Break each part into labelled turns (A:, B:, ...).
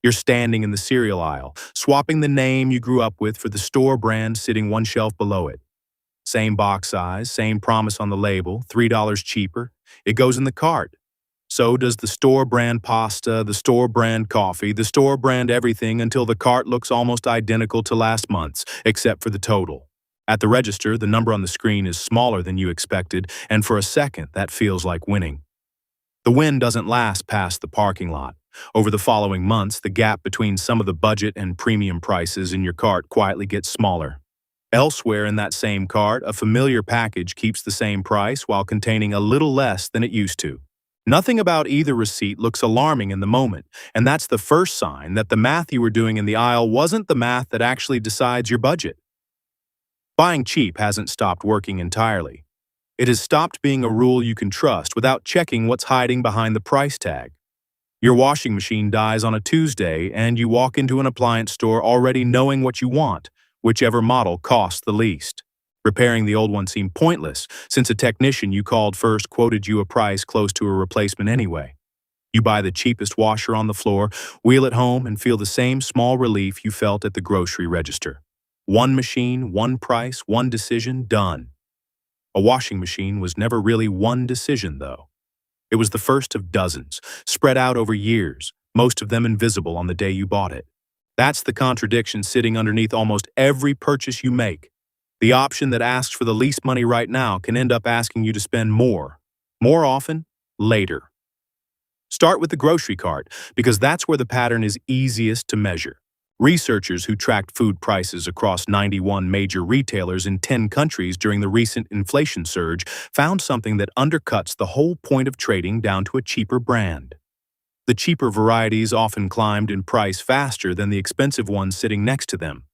A: You're standing in the cereal aisle, swapping the name you grew up with for the store brand sitting one shelf below it. Same box size, same promise on the label, $3 cheaper. It goes in the cart. So does the store brand pasta, the store brand coffee, the store brand everything until the cart looks almost identical to last month's, except for the total. At the register, the number on the screen is smaller than you expected, and for a second, that feels like winning. The win doesn't last past the parking lot. Over the following months, the gap between some of the budget and premium prices in your cart quietly gets smaller. Elsewhere in that same cart, a familiar package keeps the same price while containing a little less than it used to. Nothing about either receipt looks alarming in the moment, and that's the first sign that the math you were doing in the aisle wasn't the math that actually decides your budget. Buying cheap hasn't stopped working entirely. It has stopped being a rule you can trust without checking what's hiding behind the price tag. Your washing machine dies on a Tuesday, and you walk into an appliance store already knowing what you want, whichever model costs the least. Repairing the old one seemed pointless, since a technician you called first quoted you a price close to a replacement anyway. You buy the cheapest washer on the floor, wheel it home, and feel the same small relief you felt at the grocery register. One machine, one price, one decision, done. A washing machine was never really one decision, though. It was the first of dozens, spread out over years, most of them invisible on the day you bought it. That's the contradiction sitting underneath almost every purchase you make. The option that asks for the least money right now can end up asking you to spend more often, later. Start with the grocery cart, because that's where the pattern is easiest to measure. Researchers who tracked food prices across 91 major retailers in 10 countries during the recent inflation surge found something that undercuts the whole point of trading down to a cheaper brand. The cheaper varieties often climbed in price faster than the expensive ones sitting next to them.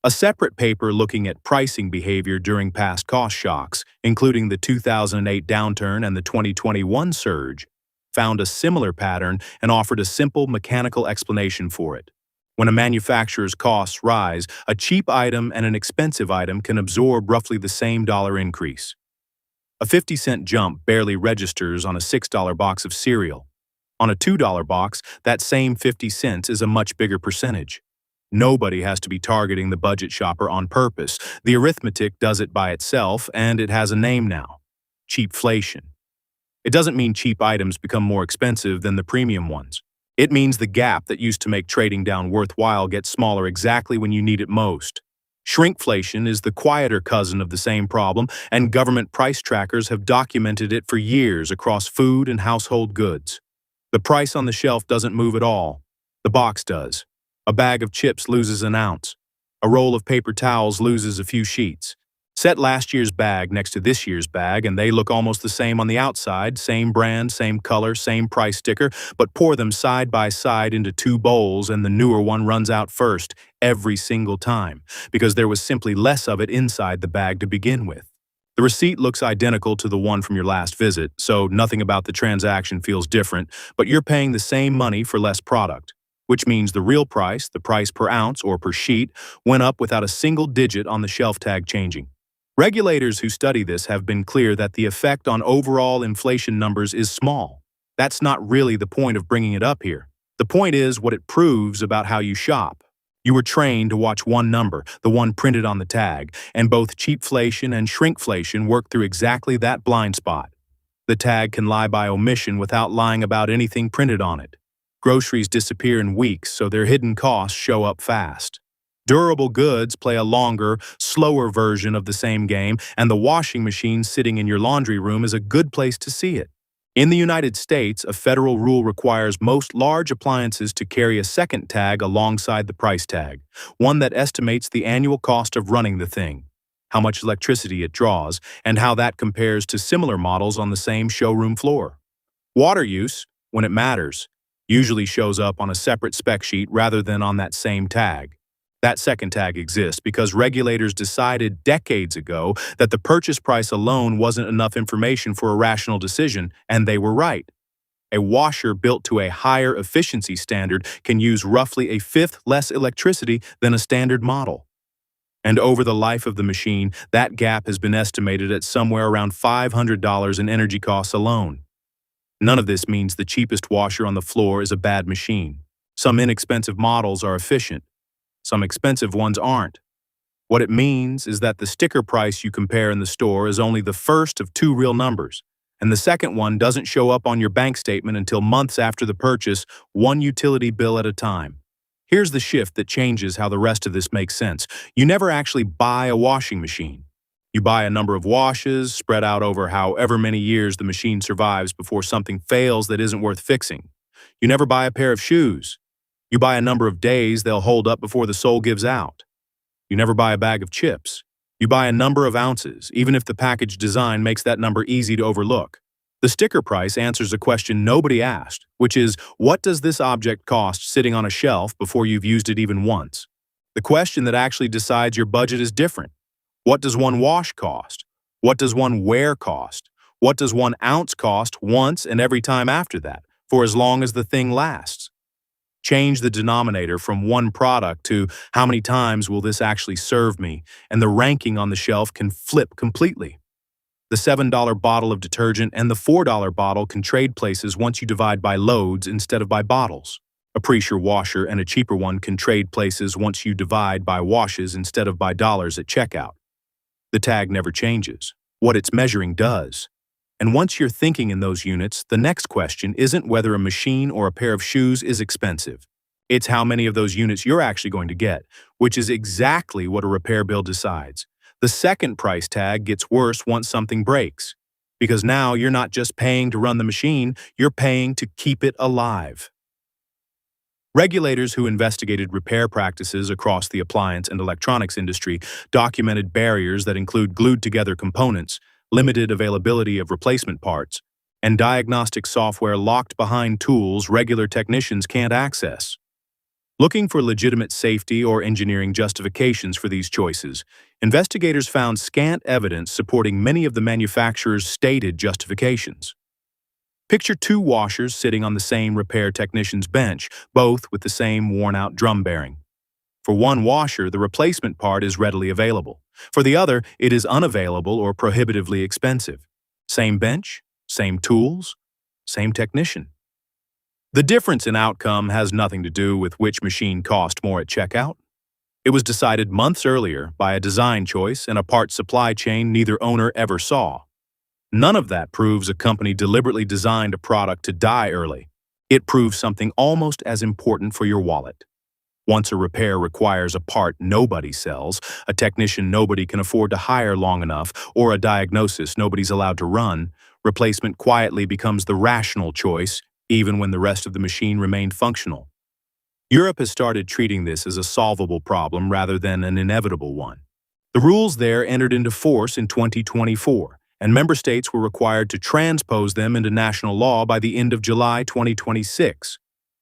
A: A separate paper looking at pricing behavior during past cost shocks, including the 2008 downturn and the 2021 surge, found a similar pattern and offered a simple mechanical explanation for it. When a manufacturer's costs rise, a cheap item and an expensive item can absorb roughly the same dollar increase. A 50-cent jump barely registers on a $6 box of cereal. On a $2 box, that same 50 cents is a much bigger percentage. Nobody has to be targeting the budget shopper on purpose. The arithmetic does it by itself, and it has a name now: cheapflation. It doesn't mean cheap items become more expensive than the premium ones. It means the gap that used to make trading down worthwhile gets smaller exactly when you need it most. Shrinkflation is the quieter cousin of the same problem, and government price trackers have documented it for years across food and household goods. The price on the shelf doesn't move at all. The box does. A bag of chips loses an ounce. A roll of paper towels loses a few sheets. Set last year's bag next to this year's bag, and they look almost the same on the outside, same brand, same color, same price sticker, but pour them side by side into two bowls, and the newer one runs out first, every single time, because there was simply less of it inside the bag to begin with. The receipt looks identical to the one from your last visit, so nothing about the transaction feels different, but you're paying the same money for less product, which means the real price, the price per ounce or per sheet, went up without a single digit on the shelf tag changing. Regulators who study this have been clear that the effect on overall inflation numbers is small. That's not really the point of bringing it up here. The point is what it proves about how you shop. You were trained to watch one number, the one printed on the tag, and both cheapflation and shrinkflation work through exactly that blind spot. The tag can lie by omission without lying about anything printed on it. Groceries disappear in weeks, so their hidden costs show up fast. Durable goods play a longer, slower version of the same game, and the washing machine sitting in your laundry room is a good place to see it. In the United States, a federal rule requires most large appliances to carry a second tag alongside the price tag, one that estimates the annual cost of running the thing, how much electricity it draws, and how that compares to similar models on the same showroom floor. Water use, when it matters, usually shows up on a separate spec sheet rather than on that same tag. That second tag exists because regulators decided decades ago that the purchase price alone wasn't enough information for a rational decision, and they were right. A washer built to a higher efficiency standard can use roughly a fifth less electricity than a standard model. And over the life of the machine, that gap has been estimated at somewhere around $500 in energy costs alone. None of this means the cheapest washer on the floor is a bad machine. Some inexpensive models are efficient. Some expensive ones aren't. What it means is that the sticker price you compare in the store is only the first of two real numbers, and the second one doesn't show up on your bank statement until months after the purchase, one utility bill at a time. Here's the shift that changes how the rest of this makes sense. You never actually buy a washing machine. You buy a number of washes spread out over however many years the machine survives before something fails that isn't worth fixing. You never buy a pair of shoes. You buy a number of days they'll hold up before the sole gives out. You never buy a bag of chips. You buy a number of ounces, even if the package design makes that number easy to overlook. The sticker price answers a question nobody asked, which is, what does this object cost sitting on a shelf before you've used it even once? The question that actually decides your budget is different. What does one wash cost? What does one wear cost? What does 1 ounce cost once and every time after that, for as long as the thing lasts? Change the denominator from one product to how many times will this actually serve me, and the ranking on the shelf can flip completely. The $7 bottle of detergent and the $4 bottle can trade places once you divide by loads instead of by bottles. A Presure washer and a cheaper one can trade places once you divide by washes instead of by dollars at checkout. The tag never changes. What it's measuring does. And once you're thinking in those units, the next question isn't whether a machine or a pair of shoes is expensive. It's how many of those units you're actually going to get, which is exactly what a repair bill decides. The second price tag gets worse once something breaks, because now you're not just paying to run the machine, you're paying to keep it alive. Regulators who investigated repair practices across the appliance and electronics industry documented barriers that include glued-together components, limited availability of replacement parts, and diagnostic software locked behind tools regular technicians can't access. Looking for legitimate safety or engineering justifications for these choices, investigators found scant evidence supporting many of the manufacturer's stated justifications. Picture two washers sitting on the same repair technician's bench, both with the same worn-out drum bearing. For one washer, the replacement part is readily available. For the other, it is unavailable or prohibitively expensive. Same bench, same tools, same technician. The difference in outcome has nothing to do with which machine cost more at checkout. It was decided months earlier by a design choice and a part supply chain neither owner ever saw. None of that proves a company deliberately designed a product to die early. It proves something almost as important for your wallet. Once a repair requires a part nobody sells, a technician nobody can afford to hire long enough, or a diagnosis nobody's allowed to run, replacement quietly becomes the rational choice, even when the rest of the machine remained functional. Europe has started treating this as a solvable problem rather than an inevitable one. The rules there entered into force in 2024, and member states were required to transpose them into national law by the end of July 2026.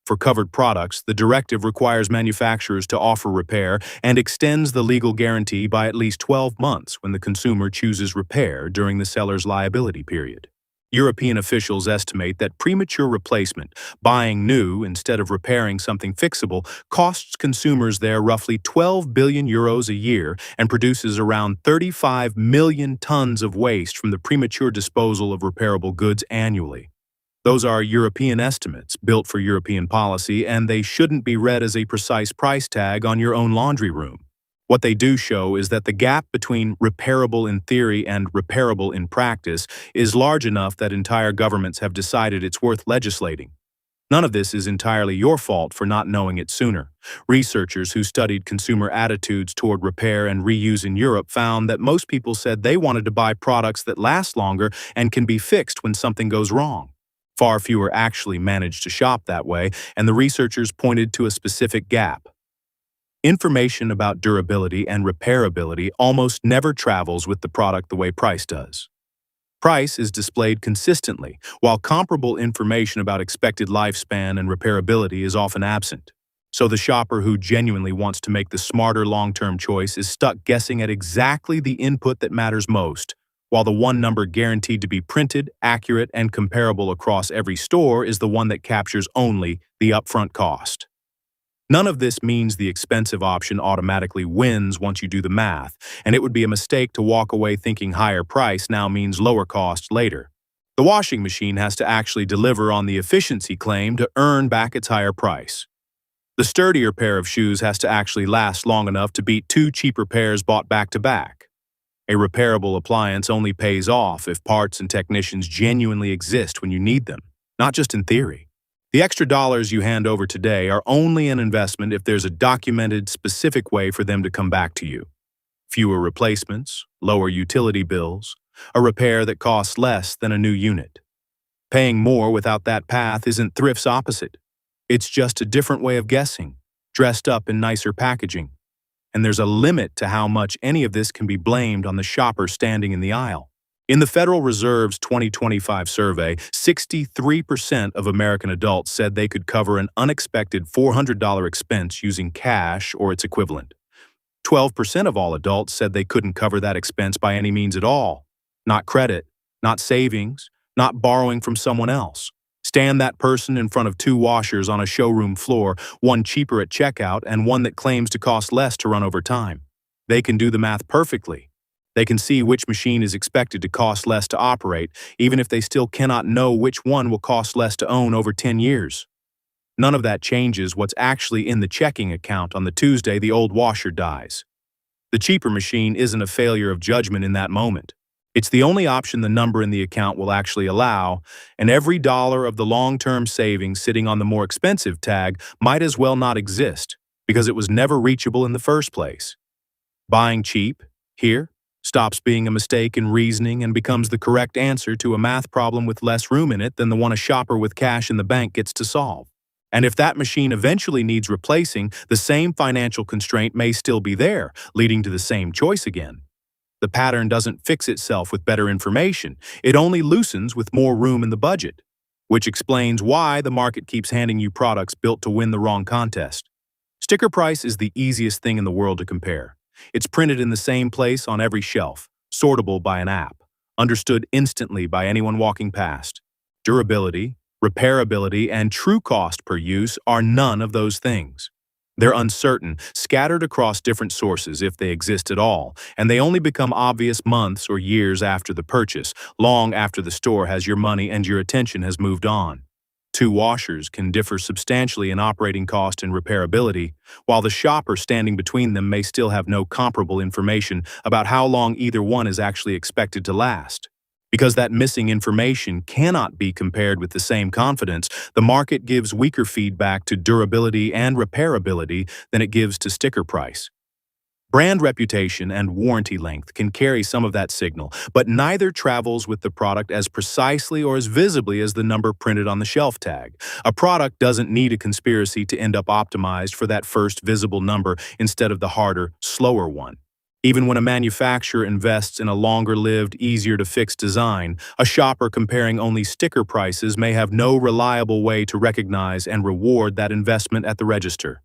A: For covered products, the directive requires manufacturers to offer repair and extends the legal guarantee by at least 12 months when the consumer chooses repair during the seller's liability period. European officials estimate that premature replacement, buying new instead of repairing something fixable, costs consumers there roughly 12 billion euros a year and produces around 35 million tons of waste from the premature disposal of repairable goods annually. Those are European estimates, built for European policy, and they shouldn't be read as a precise price tag on your own laundry room. What they do show is that the gap between repairable in theory and repairable in practice is large enough that entire governments have decided it's worth legislating. None of this is entirely your fault for not knowing it sooner. Researchers who studied consumer attitudes toward repair and reuse in Europe found that most people said they wanted to buy products that last longer and can be fixed when something goes wrong. Far fewer actually managed to shop that way, and the researchers pointed to a specific gap. Information about durability and repairability almost never travels with the product the way price does. Price is displayed consistently, while comparable information about expected lifespan and repairability is often absent. So the shopper who genuinely wants to make the smarter long-term choice is stuck guessing at exactly the input that matters most, while the one number guaranteed to be printed, accurate, and comparable across every store is the one that captures only the upfront cost. None of this means the expensive option automatically wins once you do the math, and it would be a mistake to walk away thinking higher price now means lower cost later. The washing machine has to actually deliver on the efficiency claim to earn back its higher price. The sturdier pair of shoes has to actually last long enough to beat two cheaper pairs bought back to back. A repairable appliance only pays off if parts and technicians genuinely exist when you need them, not just in theory. The extra dollars you hand over today are only an investment if there's a documented, specific way for them to come back to you. Fewer replacements, lower utility bills, a repair that costs less than a new unit. Paying more without that path isn't thrift's opposite. It's just a different way of guessing, dressed up in nicer packaging. And there's a limit to how much any of this can be blamed on the shopper standing in the aisle. In the Federal Reserve's 2025 survey, 63% of American adults said they could cover an unexpected $400 expense using cash or its equivalent. 12% of all adults said they couldn't cover that expense by any means at all. Not credit, not savings, not borrowing from someone else. Stand that person in front of two washers on a showroom floor, one cheaper at checkout and one that claims to cost less to run over time. They can do the math perfectly. They can see which machine is expected to cost less to operate, even if they still cannot know which one will cost less to own over 10 years. None of that changes what's actually in the checking account on the Tuesday the old washer dies. The cheaper machine isn't a failure of judgment in that moment. It's the only option the number in the account will actually allow, and every dollar of the long-term savings sitting on the more expensive tag might as well not exist because it was never reachable in the first place. Buying cheap, here, stops being a mistake in reasoning and becomes the correct answer to a math problem with less room in it than the one a shopper with cash in the bank gets to solve. And if that machine eventually needs replacing, the same financial constraint may still be there, leading to the same choice again. The pattern doesn't fix itself with better information, it only loosens with more room in the budget, which explains why the market keeps handing you products built to win the wrong contest. Sticker price is the easiest thing in the world to compare. It's printed in the same place on every shelf, sortable by an app, understood instantly by anyone walking past. Durability, repairability, and true cost per use are none of those things. They're uncertain, scattered across different sources if they exist at all, and they only become obvious months or years after the purchase, long after the store has your money and your attention has moved on. Two washers can differ substantially in operating cost and repairability, while the shopper standing between them may still have no comparable information about how long either one is actually expected to last. Because that missing information cannot be compared with the same confidence, the market gives weaker feedback to durability and repairability than it gives to sticker price. Brand reputation and warranty length can carry some of that signal, but neither travels with the product as precisely or as visibly as the number printed on the shelf tag. A product doesn't need a conspiracy to end up optimized for that first visible number instead of the harder, slower one. Even when a manufacturer invests in a longer-lived, easier-to-fix design, a shopper comparing only sticker prices may have no reliable way to recognize and reward that investment at the register.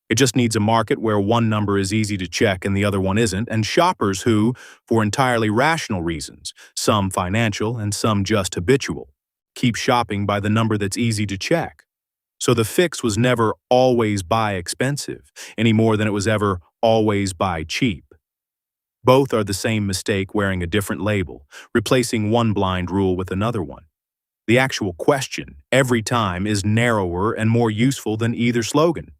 A: It just needs a market where one number is easy to check and the other one isn't, and shoppers who, for entirely rational reasons, some financial and some just habitual, keep shopping by the number that's easy to check. So the fix was never always buy expensive, any more than it was ever always buy cheap. Both are the same mistake wearing a different label, replacing one blind rule with another one. The actual question, every time, is narrower and more useful than either slogan.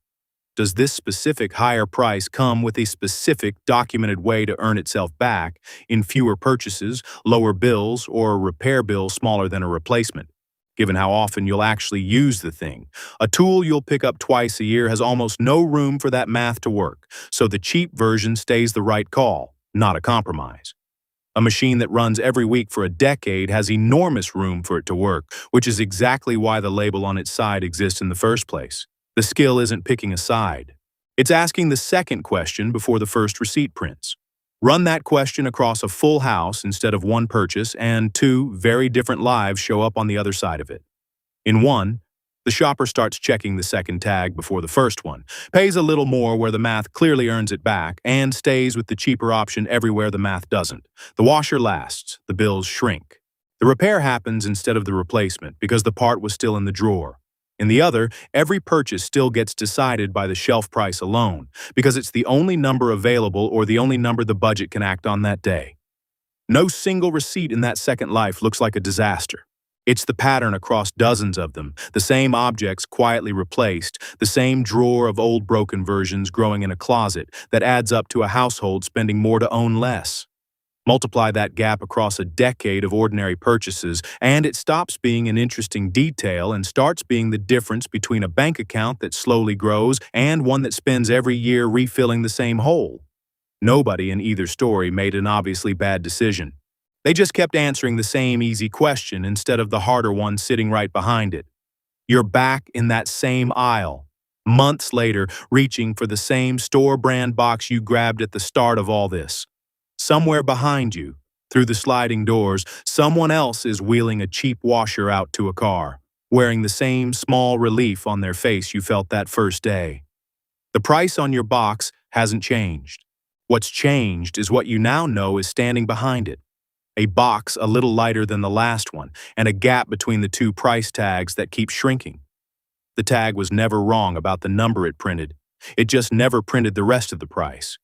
A: Does this specific higher price come with a specific documented way to earn itself back in fewer purchases, lower bills, or a repair bill smaller than a replacement? Given how often you'll actually use the thing, a tool you'll pick up twice a year has almost no room for that math to work, so the cheap version stays the right call. Not a compromise. A machine that runs every week for a decade has enormous room for it to work, which is exactly why the label on its side exists in the first place. The skill isn't picking a side. It's asking the second question before the first receipt prints. Run that question across a full house instead of one purchase, and two very different lives show up on the other side of it. In one, the shopper starts checking the second tag before the first one, pays a little more where the math clearly earns it back, and stays with the cheaper option everywhere the math doesn't. The washer lasts, the bills shrink. The repair happens instead of the replacement because the part was still in the drawer. In the other, every purchase still gets decided by the shelf price alone, because it's the only number available or the only number the budget can act on that day. No single receipt in that second life looks like a disaster. It's the pattern across dozens of them, the same objects quietly replaced, the same drawer of old broken versions growing in a closet that adds up to a household spending more to own less. Multiply that gap across a decade of ordinary purchases, and it stops being an interesting detail and starts being the difference between a bank account that slowly grows and one that spends every year refilling the same hole. Nobody in either story made an obviously bad decision. They just kept answering the same easy question instead of the harder one sitting right behind it. You're back in that same aisle, months later, reaching for the same store brand box you grabbed at the start of all this. Somewhere behind you, through the sliding doors, someone else is wheeling a cheap washer out to a car, wearing the same small relief on their face you felt that first day. The price on your box hasn't changed. What's changed is what you now know is standing behind it. A box a little lighter than the last one, and a gap between the two price tags that keep shrinking. The tag was never wrong about the number it printed. It just never printed the rest of the price.